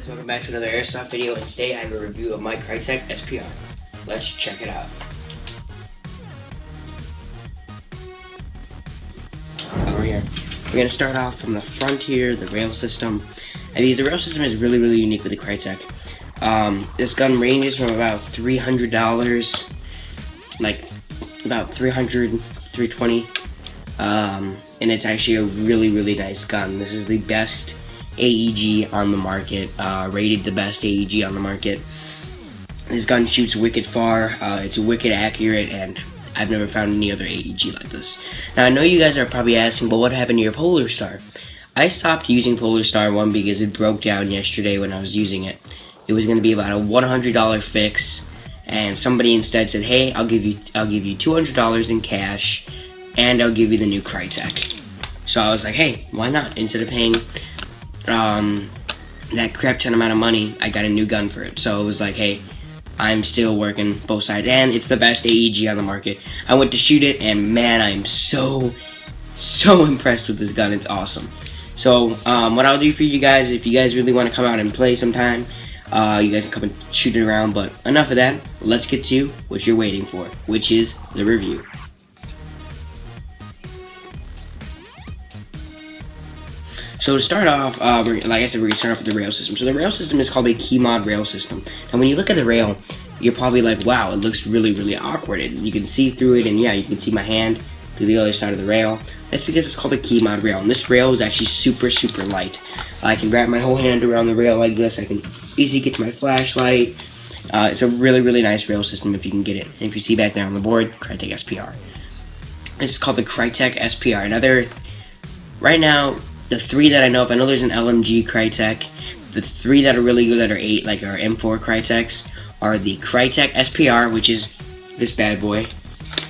guys, welcome back to another Airsoft video, and today I have a review of my Krytac SPR. Let's check it out. Over here. We're going to start off from the front here, the rail system. I mean, the rail system is really unique with the Krytac. This gun ranges from about $300, like about $300, $320, and it's actually a really nice gun. This is the best AEG on the market, rated the best AEG on the market. This gun shoots wicked far, it's wicked accurate, and I've never found any other AEG like this. Now I know you guys are probably asking, but what happened to your Polar Star? I stopped using Polar Star 1 because it broke down yesterday when I was using it. It was going to be about a $100 fix, and somebody instead said, hey, I'll give you $200 in cash, and I'll give you the new Krytac. So I was like, hey, why not? Instead of paying that crap ton amount of money, I got a new gun for it. So it was like, hey, I'm still working both sides, and it's the best AEG on the market. I went to shoot it, and man, I'm so impressed with this gun. It's awesome. So what I'll do for you guys, if you guys really want to come out and play sometime, you guys can come and shoot it around. But enough of that, let's get to what you're waiting for, which is the review. So to start off, like I said, we're going to start off with the rail system. So the rail system is called a key mod rail system. And when you look at the rail, you're probably like, wow, it looks really awkward. You can see through it, and yeah, you can see my hand through the other side of the rail. That's because it's called a key mod rail. And this rail is actually super light. I can wrap my whole hand around the rail like this. I can easily get to my flashlight. It's a really nice rail system if you can get it. And if you see back there on the board, Krytac SPR. This is called the Krytac SPR. Now, right now, the three that I know of, I know there's an LMG Krytac. The three that are really good that are our M4 Krytacs are the Krytac SPR, which is this bad boy,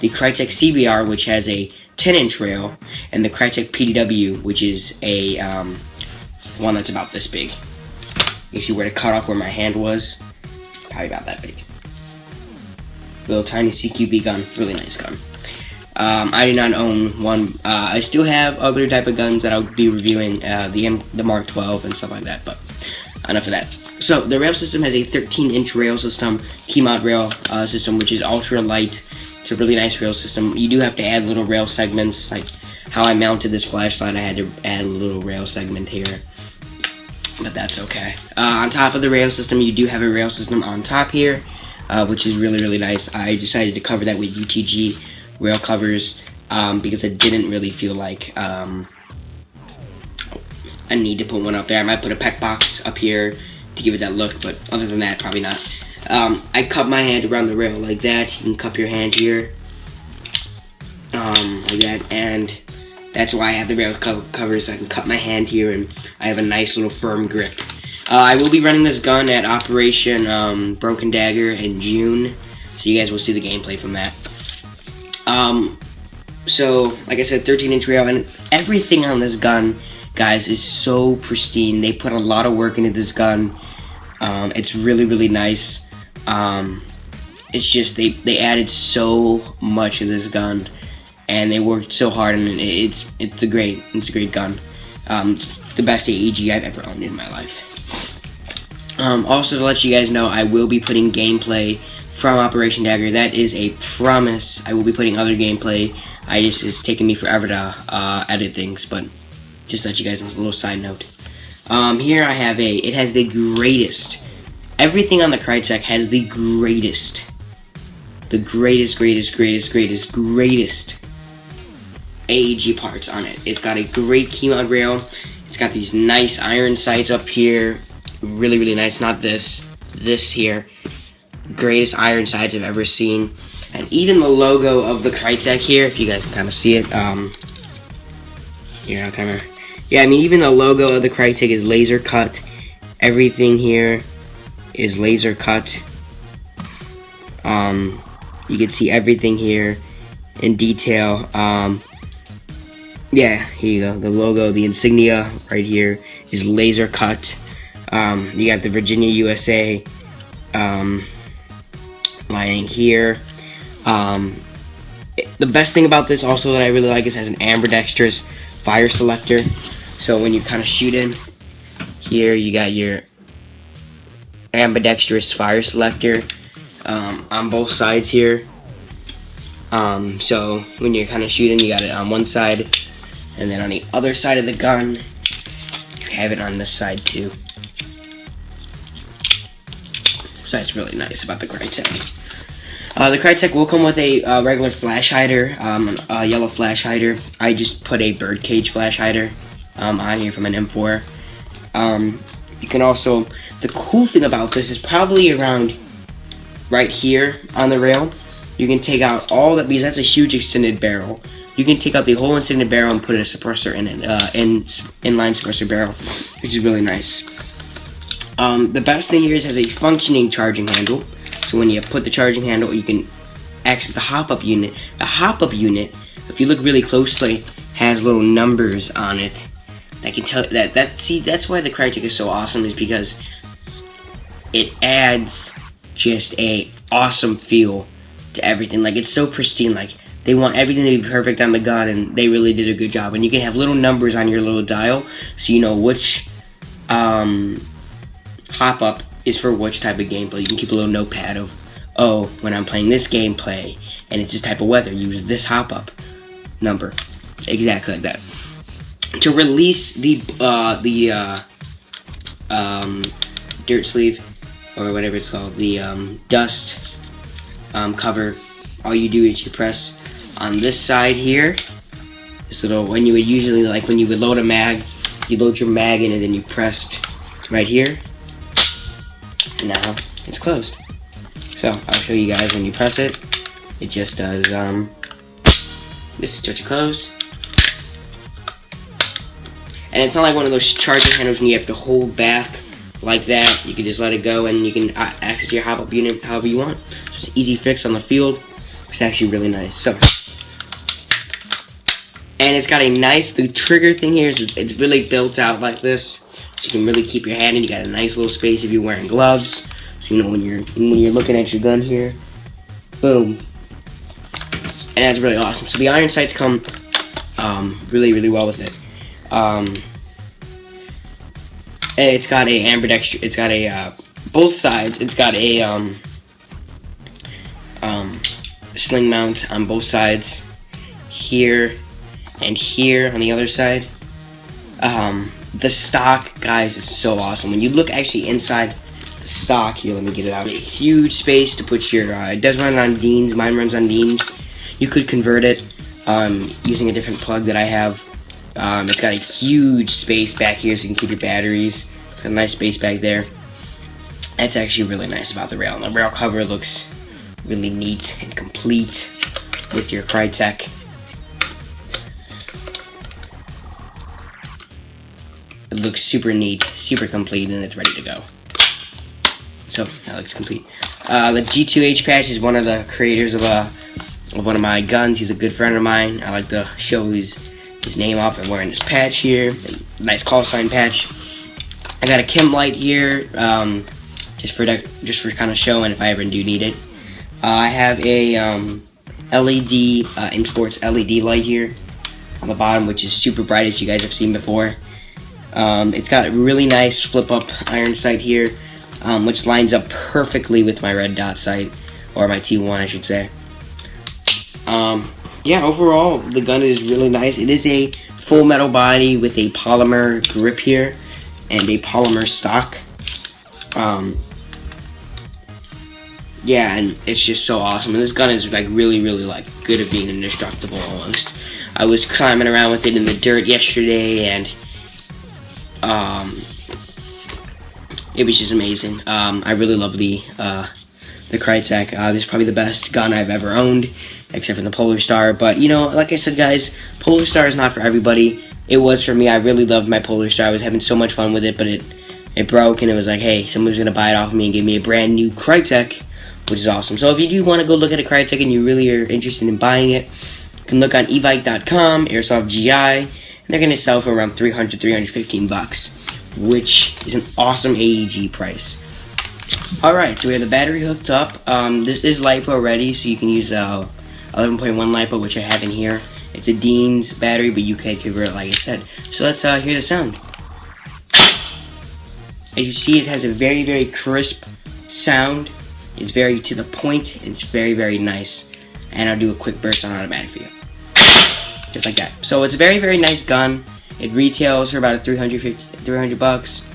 the Krytac CBR, which has a 10-inch rail, and the Krytac PDW, which is a one that's about this big. If you were to cut off where my hand was, probably about that big. Little tiny CQB gun, really nice gun. I do not own one. I still have other type of guns that I'll be reviewing, the Mark 12 and stuff like that, but enough of that. So the rail system has a 13-inch rail system, key mod rail system, which is ultra light. It's a really nice rail system. You do have to add little rail segments, like how I mounted this flashlight. I had to add a little rail segment here, but that's okay. On top of the rail system, you do have a rail system on top here, which is really nice. I decided to cover that with UTG rail covers because I didn't really feel like I need to put one up there. I might put a pec box up here to give it that look, but other than that, probably not. I cup my hand around the rail like that. You can cup your hand here like that, and that's why I have the rail covers, so I can cup my hand here and I have a nice little firm grip. I will be running this gun at Operation Broken Dagger in June, so you guys will see the gameplay from that. So, like I said, 13-inch rail, and everything on this gun, guys, is so pristine. They put a lot of work into this gun. It's really nice. It's just, they added so much to this gun, and they worked so hard, and it's a great gun. It's the best AEG I've ever owned in my life. Also, to let you guys know, I will be putting gameplay from Operation Dagger. That is a promise. I will be putting other gameplay. It's taking me forever to edit things, but just to let you guys know, a little side note. Here I have it has the greatest, everything on the Krytac has the greatest AEG parts on it. It's got a great key mod rail. It's got these nice iron sights up here. Really nice. Not this here. Greatest iron sights I've ever seen, and even the logo of the Krytac here, if you guys can kind of see it, yeah, I mean, even the logo of the Krytac is laser cut. Everything here is laser cut. You can see everything here in detail. Yeah, here you go. The logo, the insignia right here is laser cut. You got the Virginia, USA. Lying here. The best thing about this also that I really like is it has an ambidextrous fire selector. So when you kind of shoot in, here you got your ambidextrous fire selector on both sides here. So when you're kind of shooting, you got it on one side, and then on the other side of the gun, you have it on this side too. So that's really nice about the Krytac. The Krytac will come with a regular flash hider, a yellow flash hider. I just put a birdcage flash hider on here from an M4. You can also, the cool thing about this is probably around right here on the rail. You can take out all that, because that's a huge extended barrel. You can take out the whole extended barrel and put a suppressor in it, inline suppressor barrel, which is really nice. The best thing here is it has a functioning charging handle. So when you put the charging handle, you can access the hop-up unit. The hop-up unit, if you look really closely, has little numbers on it. I can tell that's why the Krytac is so awesome, is because it adds just a awesome feel to everything. Like, it's so pristine. Like, they want everything to be perfect on the gun, and they really did a good job. And you can have little numbers on your little dial, so you know which hop-up is for which type of gameplay. You can keep a little notepad of, oh, when I'm playing this gameplay and it's this type of weather, use this hop-up number. Exactly like that. To release the dirt sleeve, or whatever it's called, the dust cover, all you do is you press on this side here, this little, when you would usually, like when you would load a mag, you load your mag in and then you pressed right here, and now it's closed. So I'll show you guys when you press it. It just does this is just close. And it's not like one of those charging handles when you have to hold back like that. You can just let it go and you can access your hop-up unit however you want. It's just an easy fix on the field. It's actually really nice. So, and it's got a nice, the trigger thing here is it's really built out like this, so you can really keep your hand in. You got a nice little space if you're wearing gloves. So you know when you're looking at your gun here, boom. And that's really awesome. So the iron sights come really well with it. It's got a ambidextrous. It's got a both sides. It's got a sling mount on both sides, here and here on the other side. The stock, guys, is so awesome. When you look actually inside the stock here, let me get it out. A huge space to put your. It does run on Deans. Mine runs on Deans. You could convert it using a different plug that I have. It's got a huge space back here so you can keep your batteries. It's got a nice space back there. That's actually really nice about the rail. And the rail cover looks really neat and complete with your Krytac. It looks super neat, super complete, and it's ready to go. So that looks complete. The G2H patch is one of the creators of one of my guns. He's a good friend of mine. I like to show his name off and wearing this patch here. Nice call sign patch. I got a chem light here, just for kind of showing if I ever do need it. I have a LED M Sports LED light here on the bottom, which is super bright, as you guys have seen before. It's got a really nice flip up iron sight here, which lines up perfectly with my red dot sight, or my T1 I should say. Yeah, overall the gun is really nice. It is a full metal body with a polymer grip here and a polymer stock. Yeah, and it's just so awesome. And this gun is like really like good at being indestructible almost. I was climbing around with it in the dirt yesterday, and it was just amazing. I really love the Krytac. This is probably the best gun I've ever owned, except for the Polar Star. But you know, like I said, guys, Polar Star is not for everybody. It was for me. I really loved my Polar Star. I was having so much fun with it, but it broke, and it was like, hey, someone's gonna buy it off of me and give me a brand new Krytac, which is awesome. So if you do want to go look at a Krytac and you really are interested in buying it, you can look on evike.com, Airsoft GI, and they're gonna sell for around $300-315, which is an awesome AEG price. Alright, so we have the battery hooked up. This is LiPo ready, so you can use 11.1 LiPo, which I have in here. It's a Dean's battery, but you can convert it like I said. So let's hear the sound. As you see, it has a very, very crisp sound. It's very to the point. It's very, very nice. And I'll do a quick burst on automatic for you. Just like that. So it's a very, very nice gun. It retails for about $300 bucks,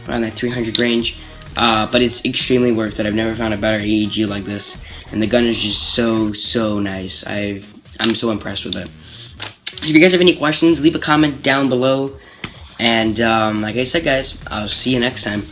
around that 300 range. But it's extremely worth it. I've never found a better AEG like this. And the gun is just so nice. I'm so impressed with it. If you guys have any questions, leave a comment down below. And like I said, guys, I'll see you next time.